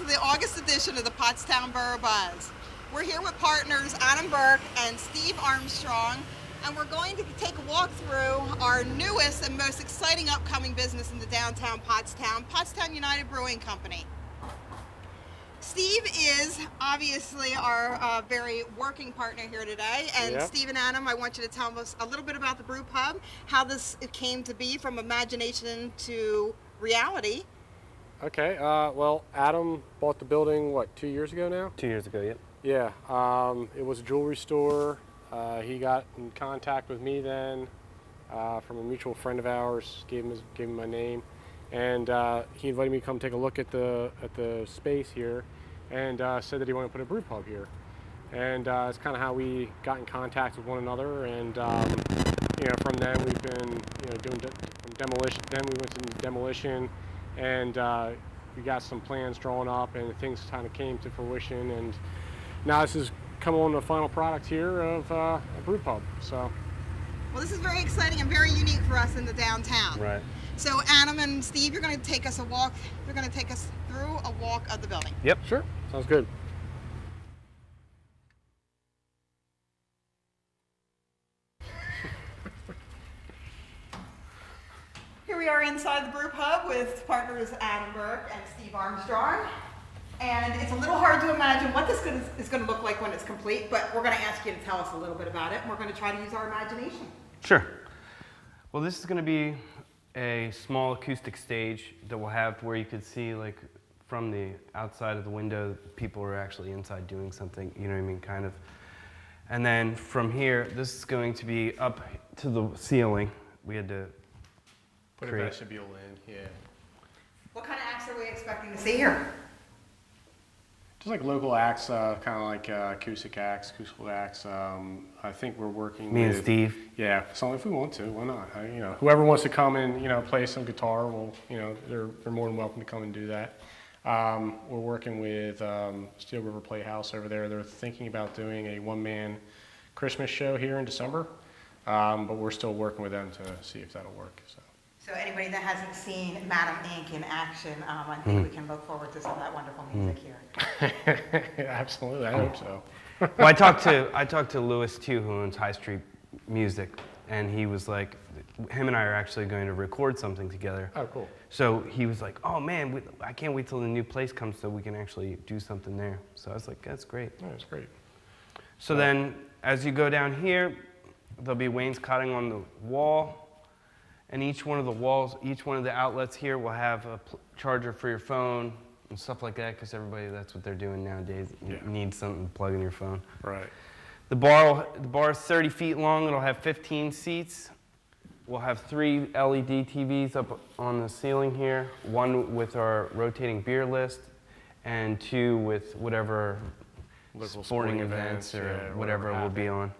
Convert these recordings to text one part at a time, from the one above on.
to the August edition of the Pottstown Borough Buzz. We're here with partners Adam Burke and Steve Armstrong, and we're going to take a walk through our newest and most exciting upcoming business in the downtown Pottstown, Pottstown United Brewing Company. Steve is obviously our very working partner here today, and Yep. Steve and Adam, I want you to tell us a little bit about the Brew Pub, how this came to be from imagination to reality. Okay, well, Adam bought the building, what, 2 years ago now? 2 years ago, yep. Yeah, it was a jewelry store. He got in contact with me then from a mutual friend of ours, gave him my name, and he invited me to come take a look at the space here, and said that he wanted to put a brew pub here. And it's kind of how we got in contact with one another, and from then we've been doing demolition. Then we went to demolition, and we got some plans drawn up, and things kind of came to fruition, and now this is come on the final product here of a brew pub. So, well, this is very exciting and very unique for us in the downtown. Right. So Adam and Steve, you're going to take us a walk. You're going to take us through a walk of the building. Yep. Sure, sounds good. Here we are inside the Brew Pub with partners Adam Burke and Steve Armstrong. And it's a little hard to imagine what this is going to look like when it's complete, but we're going to ask you to tell us a little bit about it, and we're going to try to use our imagination. Sure. Well, this is going to be a small acoustic stage that we'll have where you could see, like, from the outside of the window, people are actually inside doing something, you know what I mean, kind of. And then from here, this is going to be up to the ceiling. We had to Put a vestibule in, yeah. What kind of acts are we expecting to see here? Just like local acts, kind of like acoustic acoustical acts. I think we're working Me with... and Steve. Yeah, so if we want to, why not? Whoever wants to come and, play some guitar, well, they're more than welcome to come and do that. We're working with Steel River Playhouse over there. They're thinking about doing a one-man Christmas show here in December, but we're still working with them to see if that'll work. So anybody that hasn't seen Madam Inc. in action, I think we can look forward to some of that wonderful music here. Absolutely, I hope so. Well, I talked to Lewis too, who owns High Street Music, and he was like, him and I are actually going to record something together. Oh, cool. So he was like, oh man, I can't wait till the new place comes so we can actually do something there. So I was like, that's great. Yeah, that's great. So then, as you go down here, there'll be wainscoting on the wall. And each one of the walls, each one of the outlets here will have a charger for your phone and stuff like that, because everybody, that's what they're doing nowadays. You need something to plug in your phone. Right. The bar is 30 feet long. It'll have 15 seats. We'll have 3 LED TVs up on the ceiling here, 1 with our rotating beer list, and 2 with whatever sporting events or whatever it will be on.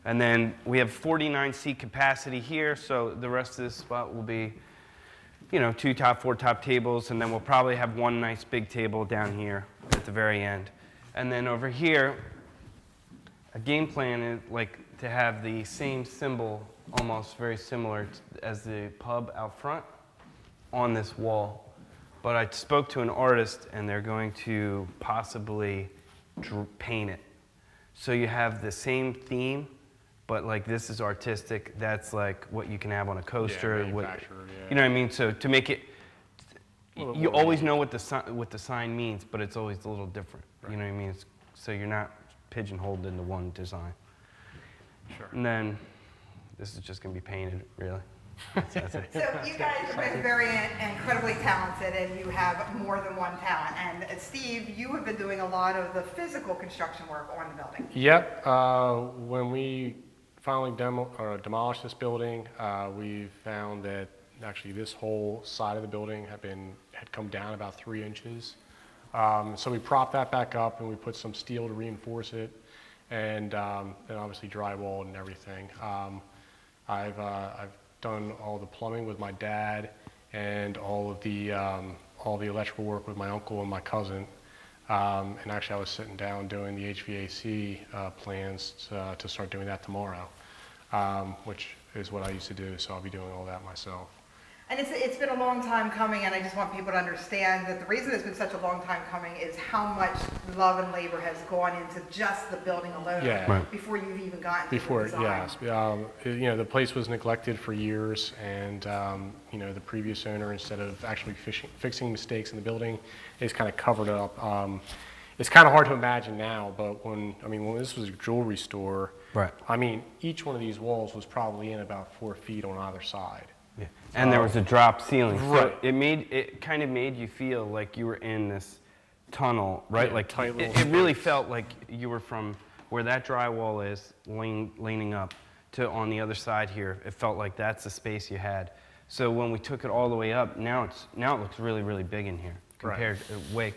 And then we have 49 seat capacity here, so the rest of this spot will be, 2 top, 4 top tables, and then we'll probably have 1 nice big table down here at the very end. And then over here, a game plan is like to have the same symbol, almost very similar as the pub out front, on this wall. But I spoke to an artist, and they're going to possibly paint it. So you have the same theme, but like this is artistic. That's like what you can have on a coaster. You know what I mean? So to make it, you always know what the sign means, but it's always a little different. Right. You know what I mean? So you're not pigeonholed into one design. Sure. And then this is just going to be painted, really. That's it. So you guys are both very incredibly talented, and you have more than one talent. And Steve, you have been doing a lot of the physical construction work on the building. Yep. When we finally demolished this building, we found that actually this whole side of the building had come down about 3 inches. So we propped that back up, and we put some steel to reinforce it, and then obviously drywall and everything. I've done all the plumbing with my dad, and all the electrical work with my uncle and my cousin. And actually I was sitting down doing the HVAC plans to start doing that tomorrow, which is what I used to do, so I'll be doing all that myself. And it's been a long time coming, and I just want people to understand that the reason it's been such a long time coming is how much love and labor has gone into just the building alone before you've even gotten to the design. Yes. You know, the place was neglected for years, and you know, the previous owner, instead of actually fixing mistakes in the building, is kind of covered it up. It's kind of hard to imagine now, but when this was a jewelry store, I mean, each one of these walls was probably in about 4 feet on either side. Yeah. And there was a drop ceiling, right. so it kind of made you feel like you were in this tunnel, right? Yeah, like tight little it really felt like you were from where that drywall is leaning up to on the other side here. It felt like that's the space you had. So when we took it all the way up, now it looks really, really big in here compared to way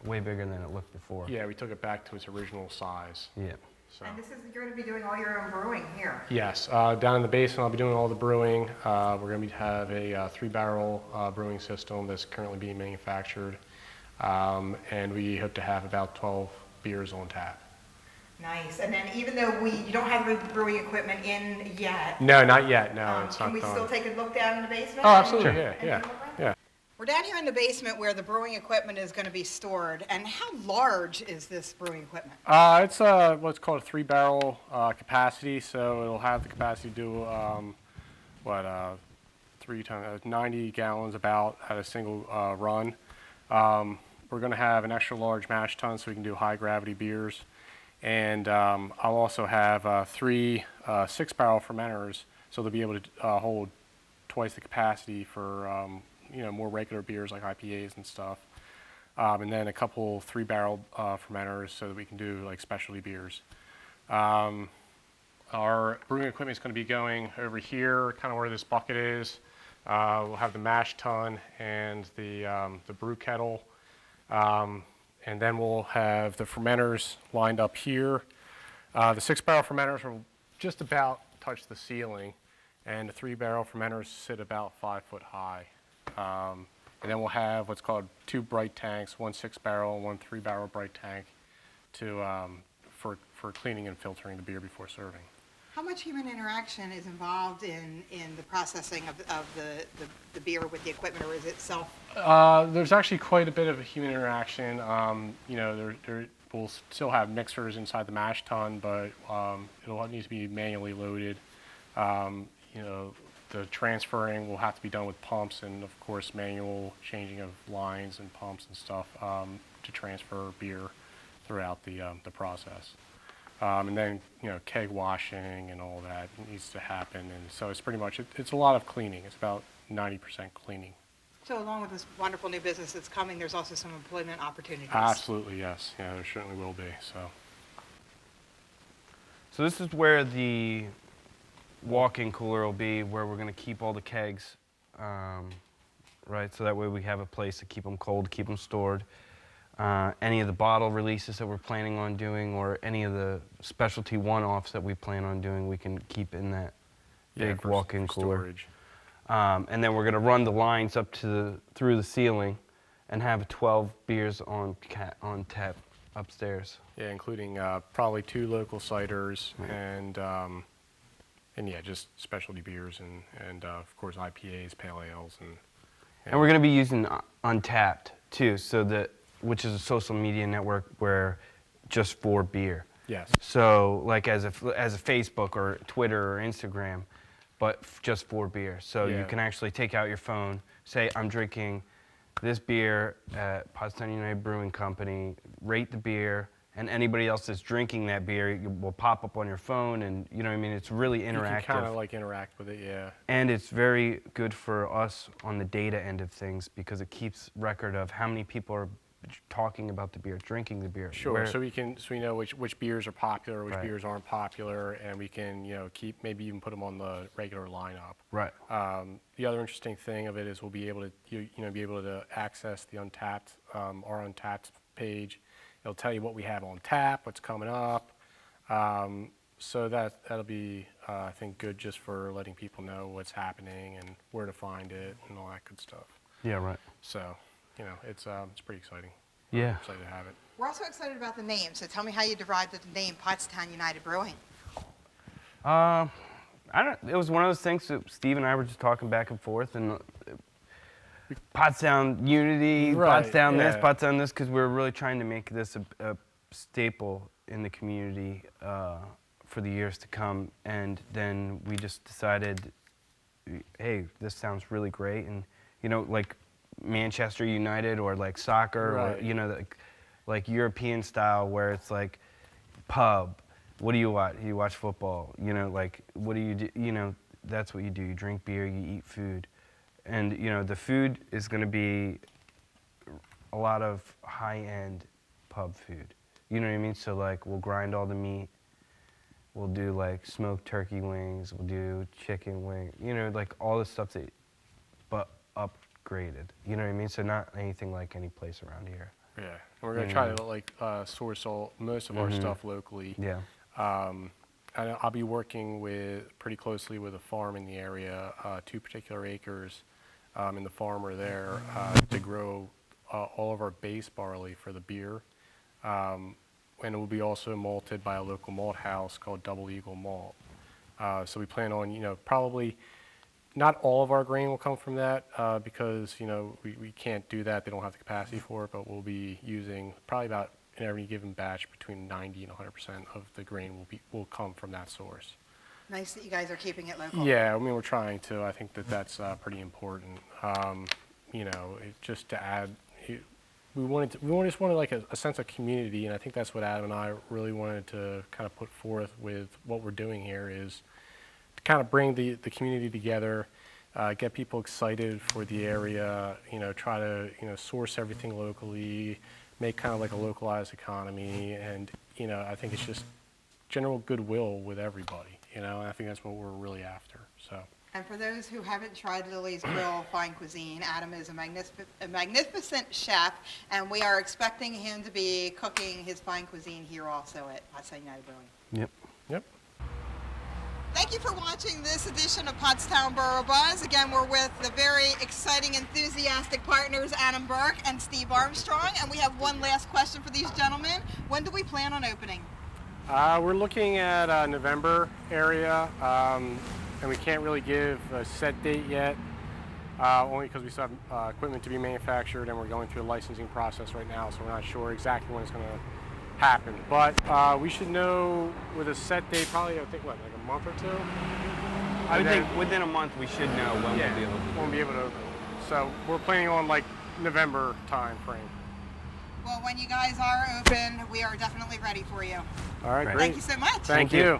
bigger than it looked before. Yeah, we took it back to its original size. Yeah. So. And you're going to be doing all your own brewing here. Yes, down in the basement I'll be doing all the brewing. We're going to have a 3-barrel brewing system that's currently being manufactured, and we hope to have about 12 beers on tap. Nice. And then even though you don't have the brewing equipment in yet. No, not yet. No, it's not done. Can we still take a look down in the basement? Oh, absolutely. Yeah. We're down here in the basement where the brewing equipment is going to be stored. And how large is this brewing equipment? It's what's called a 3-barrel capacity, so it'll have the capacity to do 3 times 90 gallons about at a single run. We're going to have an extra large mash tun so we can do high gravity beers, and I'll also have 3 6-barrel fermenters, so they'll be able to hold twice the capacity for you know, more regular beers like IPAs and stuff, and then a couple 3-barrel fermenters so that we can do like specialty beers. Our brewing equipment is going to be going over here, kind of where this bucket is. We'll have the mash tun and the brew kettle, and then we'll have the fermenters lined up here. The 6-barrel fermenters will just about touch the ceiling, and the 3-barrel fermenters sit about 5 foot high. And then we'll have what's called 2 bright tanks, 1 6-barrel and 1 3-barrel bright tank for cleaning and filtering the beer before serving. How much human interaction is involved in the processing of the beer with the equipment, or is it self? There's actually quite a bit of human interaction. You know, we'll still have mixers inside the mash tun, but it'll need to be manually loaded. You know, the transferring will have to be done with pumps and, of course, manual changing of lines and pumps and stuff to transfer beer throughout the process. And then, you know, keg washing and all that needs to happen. And so it's pretty much, it's a lot of cleaning. It's about 90% cleaning. So along with this wonderful new business that's coming, there's also some employment opportunities. Absolutely, yes. Yeah, there certainly will be. So this is where the walk-in cooler will be, where we're going to keep all the kegs, right? So that way we have a place to keep them cold, keep them stored. Any of the bottle releases that we're planning on doing, or any of the specialty one-offs that we plan on doing, we can keep in that big walk-in cooler. Storage. And then we're going to run the lines up to through the ceiling, and have 12 beers on tap upstairs. Yeah, including probably 2 local ciders and yeah, just specialty beers and of course IPAs, pale ales, and we're going to be using Untapped too, so that, which is a social media network where just for beer. Yes. So like as a Facebook or Twitter or Instagram, but just for beer. So you can actually take out your phone, say I'm drinking this beer at Pottstown United Brewing Company, rate the beer, and anybody else that's drinking that beer will pop up on your phone, and you know what I mean? It's really interactive. You can kind of like interact with it, yeah. And it's very good for us on the data end of things, because it keeps record of how many people are talking about the beer, drinking the beer. Sure, so we know which beers are popular, which beers aren't popular, and we can, you know, maybe even put them on the regular lineup. Right. The other interesting thing of it is we'll be able to be able to access the Untapped, our Untapped page. It'll tell you what we have on tap, what's coming up. So that'll be, I think, good just for letting people know what's happening and where to find it and all that good stuff. Yeah, right. So, you know, it's pretty exciting. Yeah. I'm excited to have it. We're also excited about the name. So tell me how you derived the name Pottstown United Brewing. It was one of those things that Steve and I were just talking back and forth, and Pottstown unity, Right, Pottstown this, yeah. Pottstown this, because we're really trying to make this a staple in the community for the years to come. And then we just decided, hey, this sounds really great, and you know, like Manchester United or like soccer, Right. or you know, like European style, where it's like pub. What do you watch? You watch football. You know, like what do you do? You know, that's what you do. You drink beer, you eat food, and you know, the food is going to be a lot of high-end pub food. You know what I mean? So like, we'll grind all the meat. We'll do like smoked turkey wings. We'll do chicken wing. You know, like all the stuff that, but upgraded. You know what I mean? So not anything like any place around here. Yeah, and we're gonna try to like source most of our stuff locally. Yeah. And I'll be working pretty closely with a farm in the area, 2 particular acres, in the farmer there, to grow all of our base barley for the beer. And it will be also malted by a local malt house called Double Eagle Malt. So we plan on, you know, probably not all of our grain will come from that because, you know, we can't do that. They don't have the capacity for it, but we'll be using probably about in every given batch between 90 and 100% of the grain will come from that source. Nice that you guys are keeping it local. Yeah, I mean, we're trying to. I think that's pretty important. You know, just to add, we just wanted like a sense of community, and I think that's what Adam and I really wanted to kind of put forth with what we're doing here is to kind of bring the community together, get people excited for the area, you know, try to, you know, source everything locally, make kind of like a localized economy, and, you know, I think it's just general goodwill with everybody, you know, and I think that's what we're really after, so. And for those who haven't tried Lily's Grill Fine Cuisine, Adam is a magnificent chef, and we are expecting him to be cooking his fine cuisine here also at Pottstown United Brewing. Yep. Yep. Thank you for watching this edition of Pottstown Borough Buzz. Again, we're with the very exciting, enthusiastic partners, Adam Burke and Steve Armstrong, and we have one last question for these gentlemen. When do we plan on opening? We're looking at November area, and we can't really give a set date yet, only because we still have equipment to be manufactured, and we're going through a licensing process right now, so we're not sure exactly when it's going to happen. But we should know with a set date, probably, I think, what, like a month or two? I would think within a month we should know when Yeah, we'll be able to do we'll be able to open. So we're planning on like November time frame. Well, when you guys are open, we are definitely ready for you. All right, Great. great. Thank you so much. Thank you.